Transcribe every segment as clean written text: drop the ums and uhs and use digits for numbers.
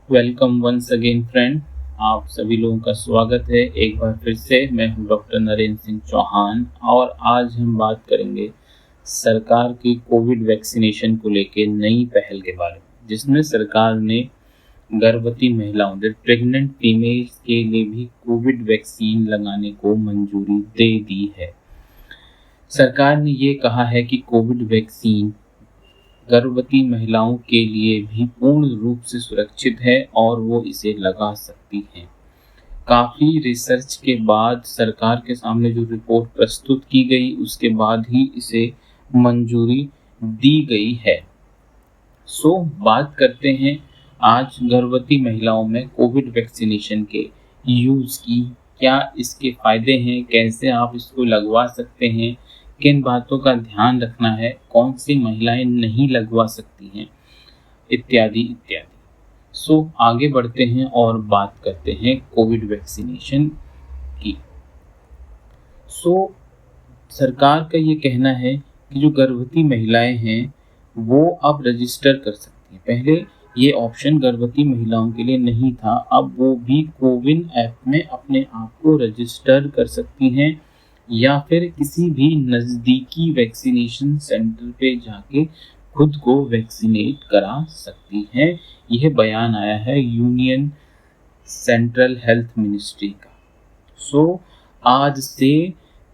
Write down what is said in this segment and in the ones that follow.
Welcome once again friend. आप सभी लोगों का स्वागत है एक बार फिर से। मैं हूं डॉक्टर नरेंद्र सिंह चौहान और आज हम बात करेंगे सरकार की कोविड वैक्सीनेशन को लेकर नई पहल के बारे में, जिसमें सरकार ने गर्भवती महिलाओं प्रेग्नेंट फीमेल्स के लिए भी कोविड वैक्सीन लगाने को मंजूरी दे दी है। सरकार ने ये कहा है कि कोविड वैक्सीन गर्भवती महिलाओं के लिए भी पूर्ण रूप से सुरक्षित है और वो इसे लगा सकती हैं। काफ़ी रिसर्च के बाद सरकार के सामने जो रिपोर्ट प्रस्तुत की गई उसके बाद ही इसे मंजूरी दी गई है। बात करते हैं आज गर्भवती महिलाओं में कोविड वैक्सीनेशन के यूज़ की। क्या इसके फ़ायदे हैं, कैसे आप इसको लगवा सकते हैं, किन बातों का ध्यान रखना है, कौन सी महिलाएं नहीं लगवा सकती हैं, इत्यादि इत्यादि। आगे बढ़ते हैं और बात करते हैं कोविड वैक्सीनेशन की। सरकार का ये कहना है कि जो गर्भवती महिलाएं हैं वो अब रजिस्टर कर सकती हैं। पहले ये ऑप्शन गर्भवती महिलाओं के लिए नहीं था, अब वो भी कोविन ऐप में अपने आप को रजिस्टर कर सकती हैं या फिर किसी भी नज़दीकी वैक्सीनेशन सेंटर पे जाके खुद को वैक्सीनेट करा सकती हैं। यह बयान आया है यूनियन सेंट्रल हेल्थ मिनिस्ट्री का। आज से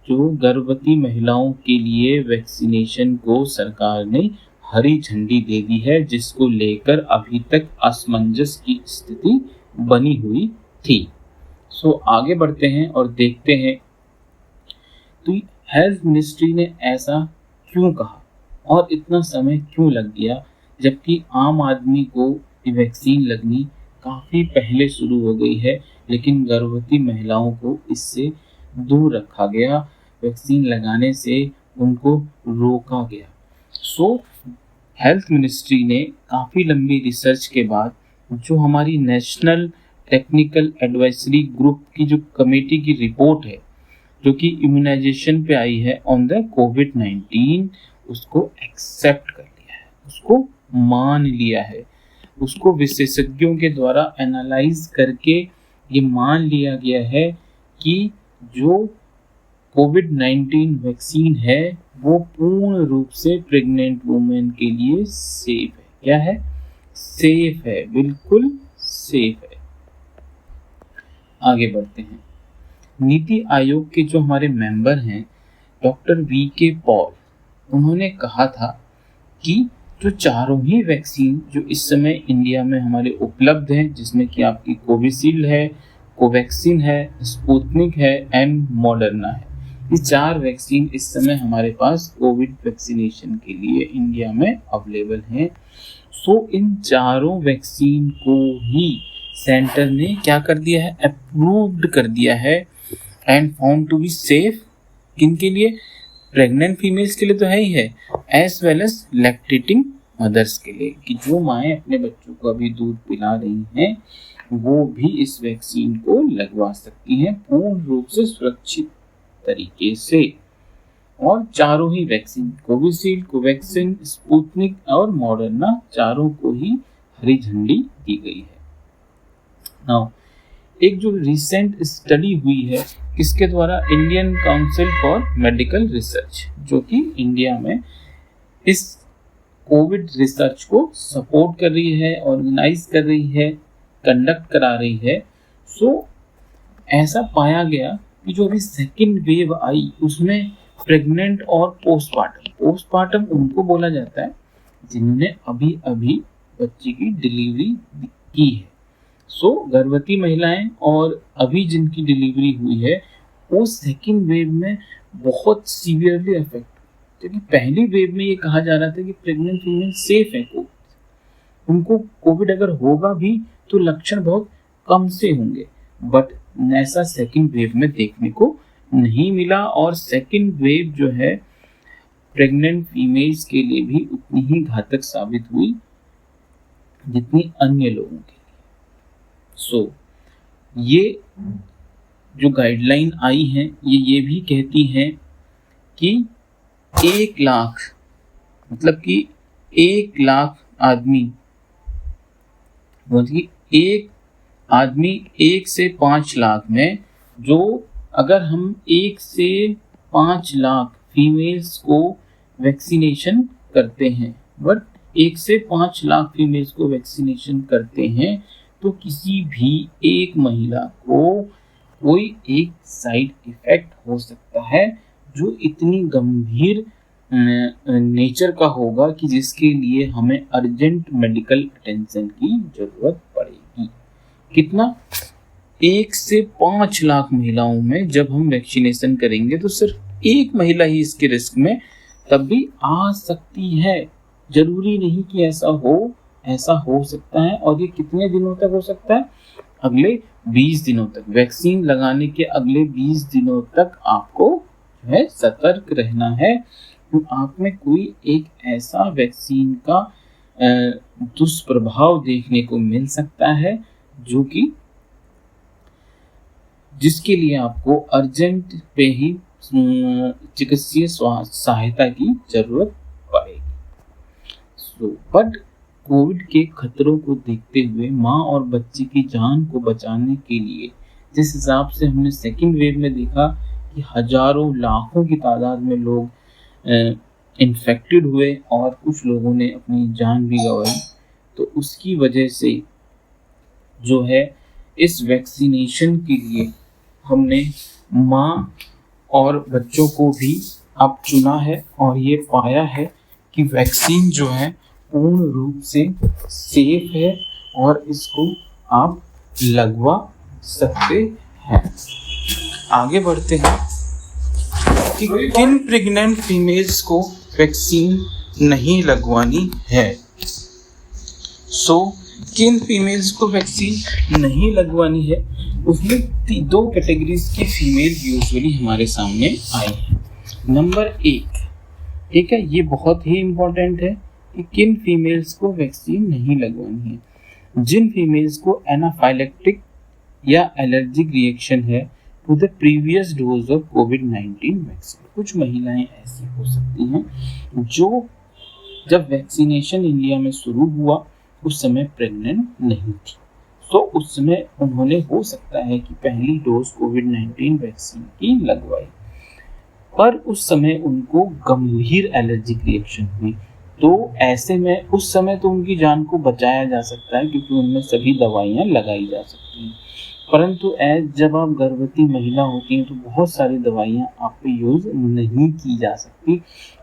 जो गर्भवती महिलाओं के लिए वैक्सीनेशन को सरकार ने हरी झंडी दे दी है, जिसको लेकर अभी तक असमंजस की स्थिति बनी हुई थी। आगे बढ़ते हैं और देखते हैं तो हेल्थ मिनिस्ट्री ने ऐसा क्यों कहा और इतना समय क्यों लग गया, जबकि आम आदमी को वैक्सीन लगनी काफ़ी पहले शुरू हो गई है, लेकिन गर्भवती महिलाओं को इससे दूर रखा गया, वैक्सीन लगाने से उनको रोका गया। हेल्थ मिनिस्ट्री ने काफ़ी लंबी रिसर्च के बाद जो हमारी नेशनल टेक्निकल एडवाइजरी ग्रुप की जो कमेटी की रिपोर्ट है जो कि इम्यूनाइजेशन पे आई है ऑन द कोविड-19, उसको एक्सेप्ट कर लिया है, उसको मान लिया है, उसको विशेषज्ञों के द्वारा एनालाइज करके ये मान लिया गया है कि जो कोविड-19 वैक्सीन है वो पूर्ण रूप से प्रेग्नेंट वुमेन के लिए सेफ है। क्या है? सेफ है, बिल्कुल सेफ है। आगे बढ़ते हैं। नीति आयोग के जो हमारे मेंबर हैं डॉक्टर वी.के. पॉल, उन्होंने कहा था कि जो चारों ही वैक्सीन जो इस समय इंडिया में हमारे उपलब्ध हैं, जिसमें कि आपकी कोविशील्ड है, कोवैक्सीन है, स्पुतनिक है एंड मॉडर्ना है, ये 4 वैक्सीन इस समय हमारे पास कोविड वैक्सीनेशन के लिए इंडिया में अवेलेबल हैं। इन चारों वैक्सीन को ही सेंटर ने क्या कर दिया है? अप्रूव्ड कर दिया है and found to be safe. किनके लिए? प्रेग्नेंट फीमेल्स के लिए तो है ही है, as well as lactating mothers के लिए, कि जो माएँ अपने बच्चों को अभी दूध पिला रही हैं वो भी इस वैक्सीन को लगवा सकती हैं पूर्ण रूप से सुरक्षित तरीके से। और चारों ही वैक्सीन, कोविशील्ड, कोवैक्सीन, स्पुतनिक और मॉडर्ना, चारों को ही हरी झंडी दी गई है। नाउ एक जो रिसेंट स्टडी हुई है किसके द्वारा? Indian council for medical research, जो कि इंडिया में इस कोविड रिसर्च को सपोर्ट कर रही है, ऑर्गेनाइज कर रही है, कंडक्ट करा रही है। ऐसा पाया गया कि जो अभी सेकेंड वेव आई उसमें प्रेग्नेंट और पोस्टपार्टम उनको बोला जाता है जिन्होंने अभी अभी बच्चे की डिलीवरी की है। गर्भवती महिलाएं और अभी जिनकी डिलीवरी हुई है वो सेकेंड वेव में बहुत सीवियरली अफेक्ट, क्योंकि पहली वेव में ये कहा जा रहा था कि प्रेग्नेंट फीमेल सेफ है, उनको कोविड अगर होगा भी तो लक्षण बहुत कम से होंगे, बट ऐसा सेकेंड वेव में देखने को नहीं मिला। और सेकेंड वेव जो है प्रेग्नेंट फीमेल्स के लिए भी उतनी ही घातक साबित हुई जितनी अन्य लोगों के लिए। ये जो गाइडलाइन आई हैं ये भी कहती हैं कि 1 लाख, मतलब कि 1 लाख आदमी, एक आदमी 1 से 5 लाख में, जो अगर हम 1 से 5 लाख फीमेल्स को वैक्सीनेशन करते हैं, बट 1 से 5 लाख फीमेल्स को वैक्सीनेशन करते हैं, तो किसी भी एक महिला को कोई एक साइड इफेक्ट हो सकता है जो इतनी गंभीर नेचर का होगा कि जिसके लिए हमें अर्जेंट मेडिकल अटेंशन की जरूरत पड़ेगी। कितना? 1 से 5 लाख महिलाओं में जब हम वैक्सीनेशन करेंगे तो सिर्फ एक महिला ही इसके रिस्क में तब भी आ सकती है। जरूरी नहीं कि ऐसा हो सकता है। और ये कितने दिनों तक हो सकता है? अगले 20 दिनों तक। वैक्सीन लगाने के अगले 20 दिनों तक आपको जो है सतर्क रहना है। तो आप में कोई एक ऐसा वैक्सीन का दुष्प्रभाव देखने को मिल सकता है जो कि जिसके लिए आपको अर्जेंट पे ही चिकित्सीय सहायता की जरूरत पड़ेगी। बट कोविड के खतरों को देखते हुए माँ और बच्चे की जान को बचाने के लिए जिस हिसाब से हमने सेकेंड वेव में देखा कि हजारों लाखों की तादाद में लोग इन्फेक्टेड हुए और कुछ लोगों ने अपनी जान भी गंवाई, तो उसकी वजह से जो है इस वैक्सीनेशन के लिए हमने माँ और बच्चों को भी अब चुना है और ये पाया है कि वैक्सीन जो है पूर्ण रूप से सेफ है और इसको आप लगवा सकते हैं। आगे बढ़ते हैं कि किन प्रेग्नेंट फीमेल्स को वैक्सीन नहीं लगवानी है। किन फीमेल्स को वैक्सीन नहीं लगवानी है, उसमें 2 कैटेगरीज की फीमेल यूजुअली हमारे सामने आई है। नंबर 1, ठीक है, ये बहुत ही इम्पोर्टेंट है कि किन फीमेल्स को वैक्सीन नहीं लगवानी है। जिन फीमेल्स को एनाफाइलेक्टिक या एलर्जिक रिएक्शन है to the previous dose of कोविड-19 वैक्सीन। कुछ महिलाएं ऐसी हो सकती हैं जो जब वैक्सीनेशन इंडिया में शुरू हुआ उस समय प्रेग्नेंट नहीं थी, तो उस समय उन्होंने हो सकता है कि पहली डोज कोविड-19 वैक्सीन की लगवाई, पर उस समय उनको गंभीर एलर्जिक रिएक्शन हुई। तो ऐसे में उस समय तो उनकी जान को बचाया जा सकता है क्योंकि उनमें सभी दवाइयाँ लगाई जा सकती हैं, परंतु जब आप गर्भवती महिला होती हैं तो बहुत सारी दवाइयाँ आप पे यूज़ नहीं की जा सकती।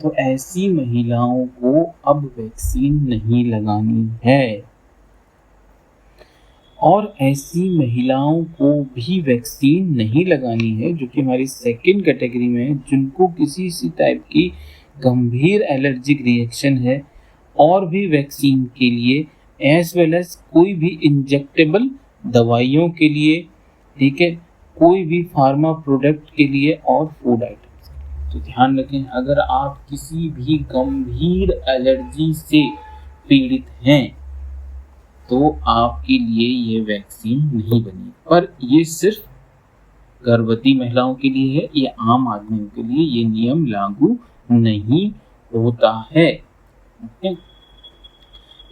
तो ऐसी महिलाओं को अब वैक्सीन नहीं लगानी है। और ऐसी महिलाओं को भी वैक्सीन नहीं लगानी है जो कि हमारी सेकंड कैटेगरी में है, जिनको किसी टाइप की गंभीर एलर्जिक रिएक्शन है और भी वैक्सीन के लिए एज वेल एज कोई भी इंजेक्टेबल दवाइयों के लिए, ठीक है, कोई भी फार्मा प्रोडक्ट के लिए और फूड आइटम्स। तो ध्यान रखें, अगर आप किसी भी गंभीर एलर्जी से पीड़ित हैं तो आपके लिए ये वैक्सीन नहीं बनी। पर ये सिर्फ गर्भवती महिलाओं के लिए है, ये आम आदमियों के लिए ये नियम लागू नहीं होता है।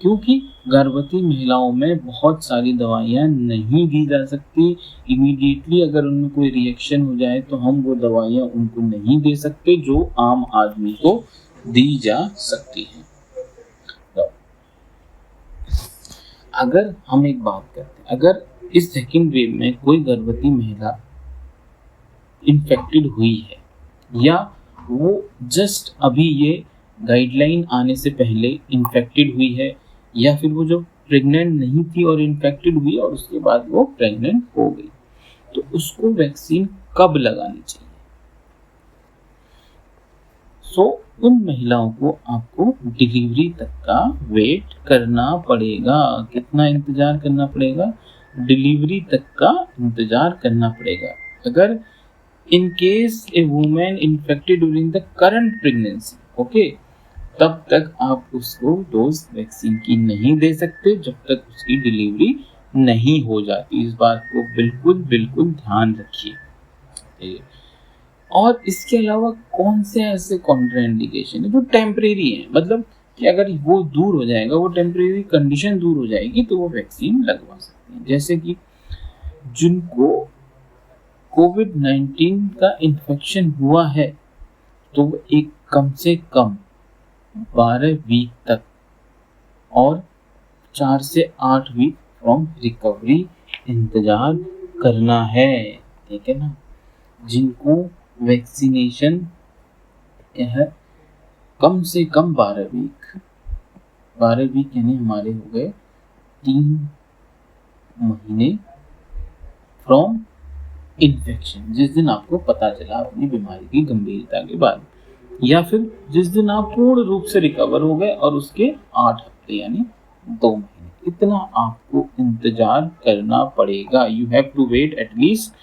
क्योंकि गर्भवती महिलाओं में बहुत सारी दवाइयाँ नहीं दी जा सकती। इमीडिएटली अगर उनमें कोई रिएक्शन हो जाए तो हम वो दवाइयाँ उनको नहीं दे सकते जो आम आदमी को दी जा सकती हैं। तो अगर हम एक बात करते हैं, अगर इस सेकेंड वेव में कोई गर्भवती महिला इन्फेक्टेड हुई है या वो जस्ट अभी ये गाइडलाइन आने से पहले इन्फेक्टेड हुई है या फिर वो जो प्रेग्नेंट नहीं थी और इन्फेक्टेड हुई और उसके बाद वो प्रेग्नेंट हो गई, तो उसको वैक्सीन कब लगानी चाहिए? उन महिलाओं को आपको डिलीवरी तक का वेट करना पड़ेगा। कितना इंतजार करना पड़ेगा? डिलीवरी तक का इंतजार करना पड़ेगा। अगर in case A women infected during the current pregnancy, okay, तब तक आप उसको डोज वैक्सीन की नहीं दे सकते जब तक उसकी डिलीवरी नहीं हो जाती। इस बात को बिल्कुल ध्यान रखिए। और इसके अलावा कौन से ऐसे कॉन्ट्राइंडिकेशन है जो टेम्परेरी है, मतलब कि अगर वो दूर हो जाएगा, वो टेम्परेरी कंडीशन दूर हो जाएगी तो वो वैक्सीन लगवा सकते सकती हैं। जैसे कि जिनको कोविड-19 का इन्फेक्शन हुआ है तो वो एक कम से कम 12 वीक तक और 4 से 8 वीक फ्रॉम रिकवरी इंतजार करना है, ठीक है ना। जिनको वैक्सीनेशन क्या है, कम से कम 12 वीक यानी हमारे हो गए 3 महीने फ्रॉम इन्फेक्शन, जिस दिन आपको पता चला अपनी बीमारी की गंभीरता के बाद, या फिर जिस दिन आप पूर्ण रूप से रिकवर हो गए और उसके 8 हफ्ते यानी 2 महीने, इतना आपको इंतजार करना पड़ेगा। You have to wait at least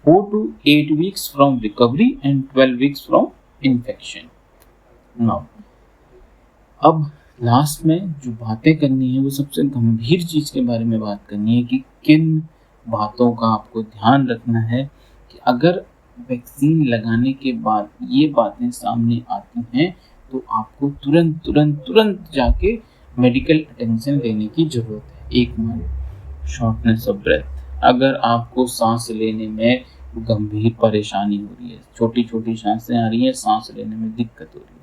4 to 8 weeks from recovery and 12 weeks from infection. Now, अब लास्ट में जो बातें करनी है वो सबसे गंभीर चीज के बारे में बात करनी है कि किन बातों का आपको ध्यान रखना है कि अगर वैक्सीन लगाने के बाद ये बातें सामने आती हैं तो आपको तुरंत जाके मेडिकल अटेंशन लेने की जरूरत है। एक शॉर्टनेस ऑफ ब्रेथ, अगर आपको सांस लेने में गंभीर परेशानी हो रही है, छोटी छोटी सांसें आ रही हैं, सांस लेने में दिक्कत हो रही है,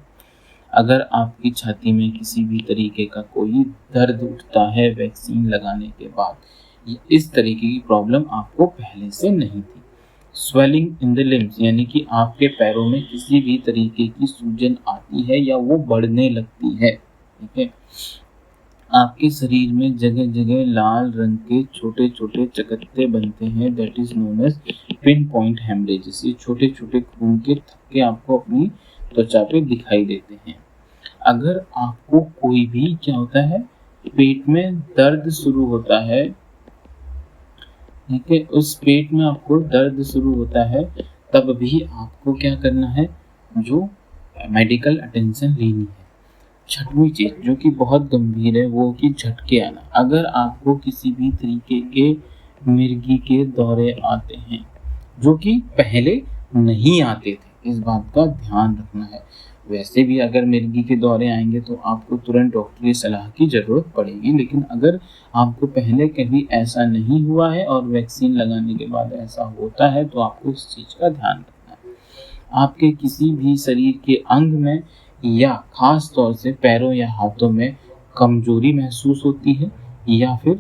अगर आपकी छाती में किसी भी तरीके का कोई दर्द उठता है वैक्सीन लगाने के बाद, इस तरीके की प्रॉब्लम आपको पहले से नहीं थी, स्वेलिंग इन द लिम्स यानी कि आपके पैरों में किसी भी तरीके की सूजन आती है या वो बढ़ने लगती है, ठीक है, आपके शरीर में जगह जगह लाल रंग के छोटे छोटे चकत्ते बनते हैं, that is known as pinpoint haemorrhages. ये छोटे छोटे खून के थक्के आपको अपनी त्वचा पे दिखाई देते हैं। अगर आपको कोई भी क्या होता है, पेट में दर्द शुरू होता है, ठीक है, उस पेट में आपको दर्द शुरू होता है, तब भी आपको क्या करना है, जो मेडिकल अटेंशन लेनी है। छठवीं चीज जो कि बहुत गंभीर है वो कि झटके आना। अगर आपको किसी भी तरीके के मिर्गी के दौरे आते हैं जो कि पहले नहीं आते थे, इस बात का ध्यान रखना है। वैसे भी अगर मिर्गी के दौरे आएंगे तो आपको तुरंत डॉक्टरी सलाह की जरूरत पड़ेगी, लेकिन अगर आपको पहले कभी ऐसा नहीं हुआ है और वैक्सीन लगाने के बाद ऐसा होता है तो आपको इस चीज का ध्यान रखना है। आपके किसी भी शरीर के अंग में या खास तौर से पैरों या हाथों में कमजोरी महसूस होती है या फिर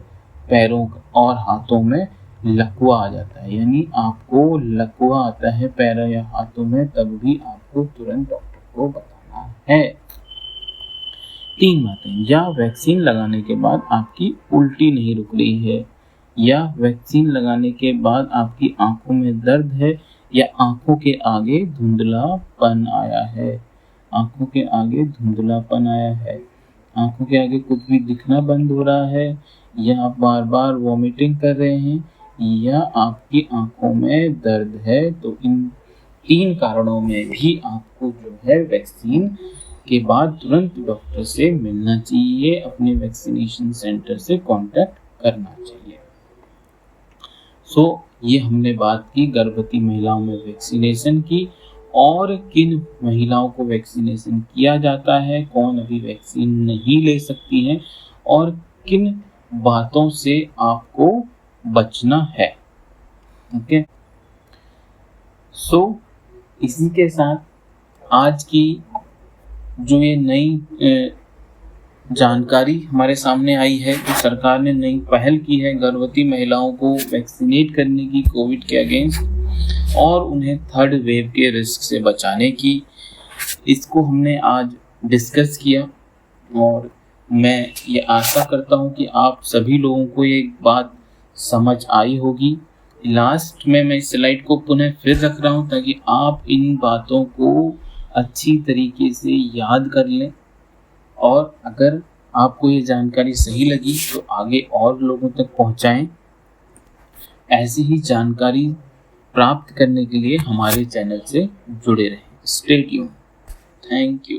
पैरों और हाथों में लकवा आ जाता है, यानी आपको लकवा आता है पैरों या हाथों में, तब भी आपको तुरंत डॉक्टर को बताना है। 3 बातें, या वैक्सीन लगाने के बाद आपकी उल्टी नहीं रुक रही है, या वैक्सीन लगाने के बाद आपकी आंखों में दर्द है, या आंखों के आगे धुंधलापन आया है, आंखों के आगे धुंधलापन आया है, आंखों के आगे कुछ भी दिखना बंद हो रहा है, या आप बार बार वॉमिटिंग कर रहे हैं, या आपकी आंखों में दर्द है, तो इन 3 कारणों में भी आपको जो है वैक्सीन के बाद तुरंत डॉक्टर से मिलना चाहिए, अपने वैक्सीनेशन सेंटर से कांटेक्ट करना चाहिए। ये हमने बात की गर्भवती महिलाओं में वैक्सीनेशन की, और किन महिलाओं को वैक्सीनेशन किया जाता है, कौन अभी वैक्सीन नहीं ले सकती हैं, और किन बातों से आपको बचना है। ओके, इसी के साथ आज की जो ये नई जानकारी हमारे सामने आई है कि सरकार ने नई पहल की है गर्भवती महिलाओं को वैक्सीनेट करने की कोविड के अगेंस्ट, और उन्हें 3rd वेव के रिस्क से बचाने की, इसको हमने आज डिस्कस किया। और मैं ये आशा करता हूँ कि आप सभी लोगों को ये बात समझ आई होगी। लास्ट में मैं इस स्लाइड को पुनः फिर रख रहा हूँ ताकि आप इन बातों को अच्छी तरीके से याद कर लें, और अगर आपको ये जानकारी सही लगी तो आगे और लोगों तक पहुंचाएं। ऐसी ही जानकारी प्राप्त करने के लिए हमारे चैनल से जुड़े रहें। Stay tuned. Thank you.